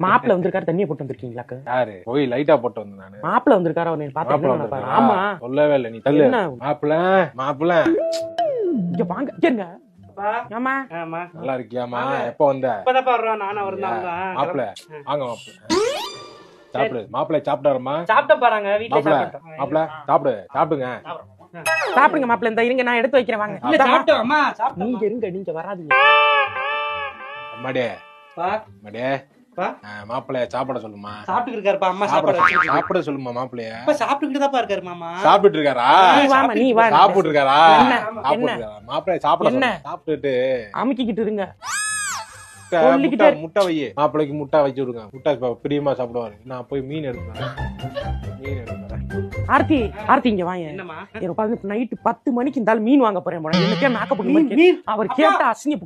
மாப்பிள்ள வந்திருக்காரு, தண்ணியை போட்டு வந்திருக்கீங்களாக்கு? யாரு போய் லைட்டா போட்டு வந்தேன் நானு. மாப்பிள்ள வந்திருக்காரு, அவர் பாத்து. ஆமா சொல்லவே இல்லை, நீ தள்ளு. மாப்பிள்ள இங்க வாங்க. நல்லா இருக்கியாமா? எப்ப வந்த? மாப்பிள்ள வாங்க சாப்பிடு. மாப்பிள்ள சாப்பிட்டாருமா? மாப்பிள்ள சாப்பிடுங்க. சாப்பிடுங்க மாப்பிள்ள. இந்த இருங்க, நான் எடுத்து வைக்கிறேன். வாங்க நீங்க இருங்க, நீங்க வராதீங்க. மாப்பிள்ளைய சாப்பிட சொல்லுமா? சாப்பிட்டு இருக்காருப்பா. அம்மா சாப்பிட சொல்லுமா? மாப்பிள்ளைய சாப்பிட்டுக்கிட்டு தான் இருக்காரு மாமா. சாப்பிட்டு இருக்காரா? நீ வா. சாப்பிட்டு இருக்காரா? மாப்பிள்ளைய சாப்பிட சாப்பிட்டுட்டு அமுக்கிக்கிட்டு இருங்க. முட்டை வை. மாப்பிள்ளைக்கு முட்டை வச்சு விடுங்க. முட்டை பிரியமா சாப்பிடுவாரு. நான் போய் மீன் எடுக்கிறேன். ஆர்த்தி இங்க வாங்க. நைட்டு 10 மணிக்கு இருந்தாலும் மீன் வாங்க போறேன். அவர் கேட்ட அசிங்க